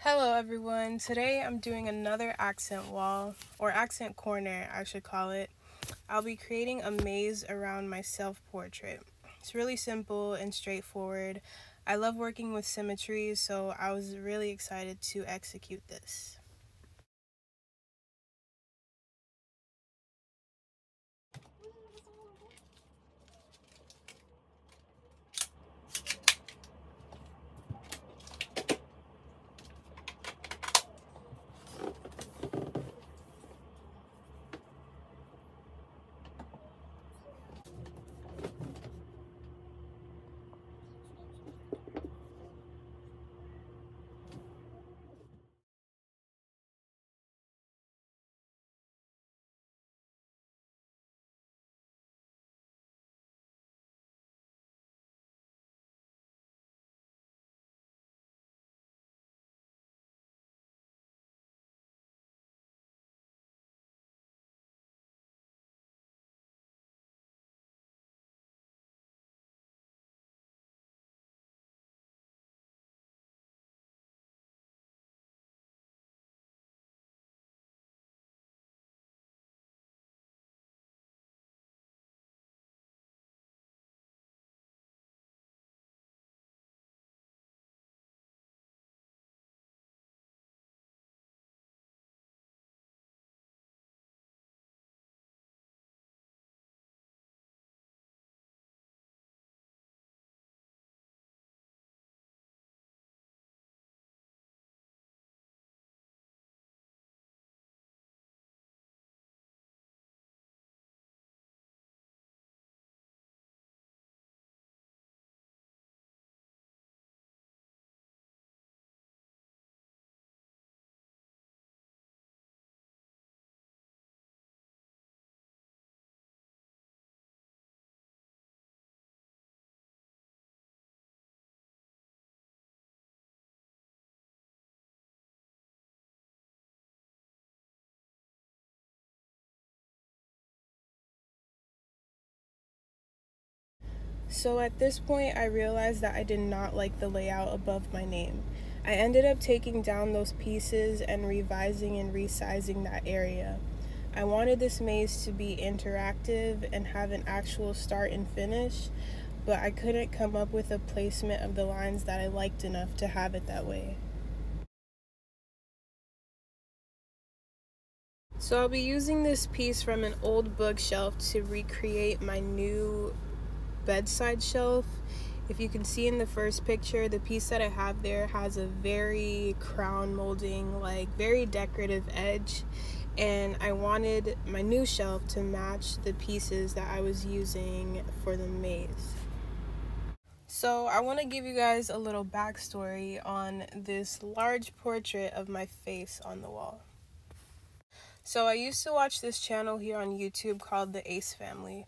Hello everyone, today I'm doing another accent wall, or accent corner I should call it. I'll be creating a maze around my self-portrait. It's really simple and straightforward. I love working with symmetry, so I was really excited to execute this. So at this point, I realized that I did not like the layout above my name. I ended up taking down those pieces and revising and resizing that area. I wanted this maze to be interactive and have an actual start and finish, but I couldn't come up with a placement of the lines that I liked enough to have it that way. So I'll be using this piece from an old bookshelf to recreate my new bedside shelf. If you can see in the first picture, the piece that I have there has a very crown molding, like very decorative edge, and I wanted my new shelf to match the pieces that I was using for the maze. So I want to give you guys a little backstory on this large portrait of my face on the wall. So I used to watch this channel here on YouTube called the aMaze Family.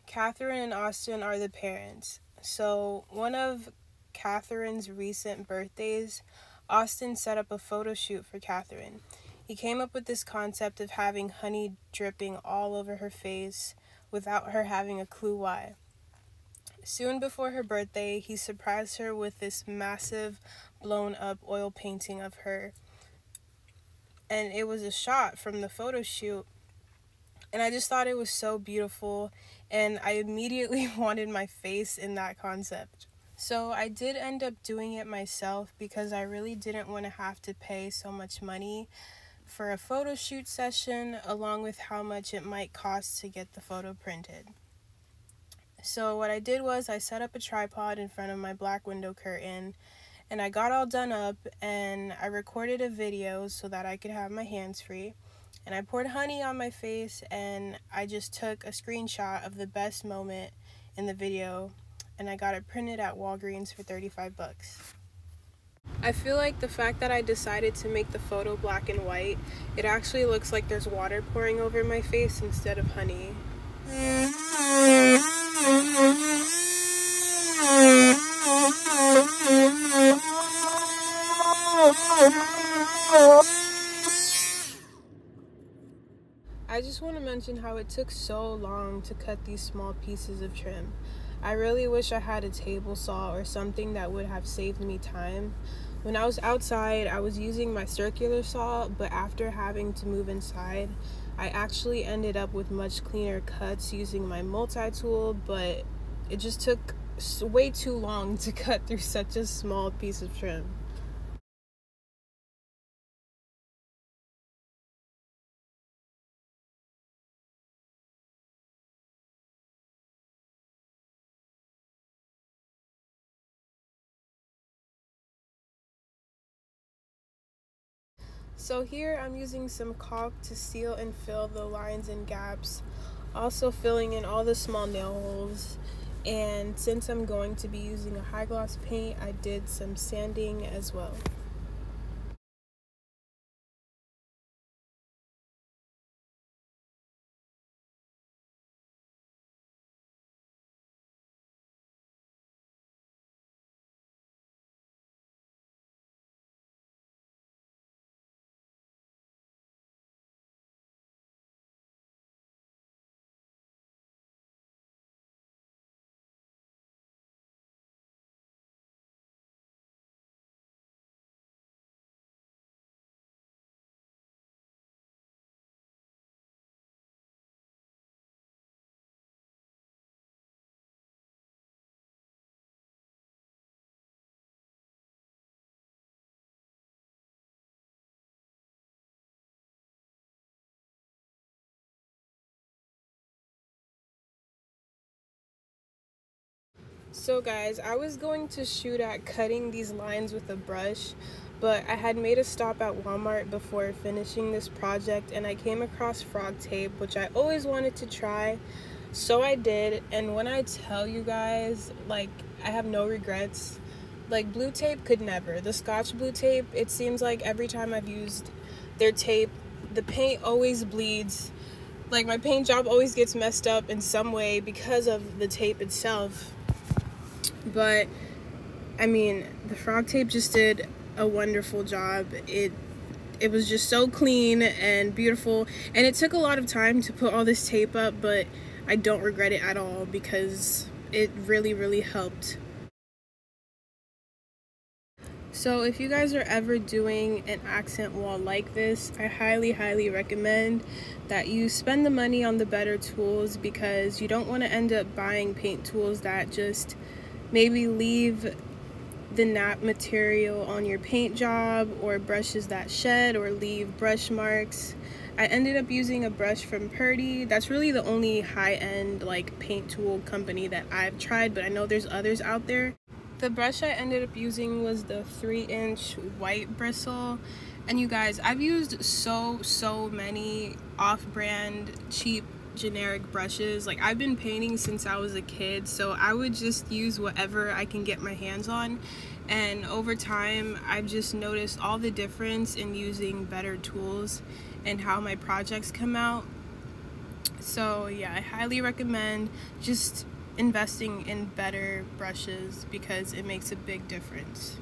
Catherine and Austin are the parents. So one of Catherine's recent birthdays, Austin set up a photo shoot for Catherine. He came up with this concept of having honey dripping all over her face without her having a clue why. Soon before her birthday, he surprised her with this massive blown up oil painting of her. And it was a shot from the photo shoot. And I just thought it was so beautiful, and I immediately wanted my face in that concept. So I did end up doing it myself because I really didn't want to have to pay so much money for a photo shoot session, along with how much it might cost to get the photo printed. So what I did was I set up a tripod in front of my black window curtain, and I got all done up, and I recorded a video so that I could have my hands free. And I poured honey on my face, and I just took a screenshot of the best moment in the video, and I got it printed at Walgreens for 35 bucks. I feel like the fact that I decided to make the photo black and white, it actually looks like there's water pouring over my face instead of honey. I just want to mention how it took so long to cut these small pieces of trim. I really wish I had a table saw or something that would have saved me time, When I was outside, I was using my circular saw, but after having to move inside, I actually ended up with much cleaner cuts using my multi-tool, but it just took way too long to cut through such a small piece of trim. So here I'm using some caulk to seal and fill the lines and gaps, also filling in all the small nail holes. And since I'm going to be using a high gloss paint, I did some sanding as well. So guys, I was going to shoot at cutting these lines with a brush, but I had made a stop at Walmart before finishing this project and I came across frog tape, which I always wanted to try. So I did, and when I tell you guys, like, I have no regrets. Like, blue tape could never. The Scotch blue tape, it seems like every time I've used their tape, the paint always bleeds. Like, my paint job always gets messed up in some way because of the tape itself. But I mean, the frog tape just did a wonderful job. It was just so clean and beautiful, and it took a lot of time to put all this tape up, but I don't regret it at all because it really helped. So if you guys are ever doing an accent wall like this, I highly recommend that you spend the money on the better tools, because you don't want to end up buying paint tools that just maybe leave the nap material on your paint job, or brushes that shed or leave brush marks. I ended up using a brush from Purdy. That's really the only high-end like paint tool company that I've tried, but I know there's others out there. The brush I ended up using was the 3-inch white bristle. And you guys, I've used so many off-brand cheap generic brushes. Like, I've been painting since I was a kid, so I would just use whatever I can get my hands on, and over time I've just noticed all the difference in using better tools and how my projects come out. So yeah, I highly recommend just investing in better brushes because it makes a big difference.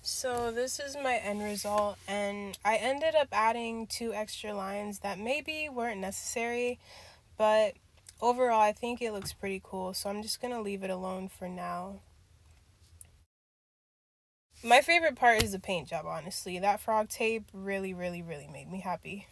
So this is my end result, and I ended up adding 2 extra lines that maybe weren't necessary, but overall I think it looks pretty cool, so I'm just gonna leave it alone for now. My favorite part is the paint job, honestly. That frog tape really made me happy.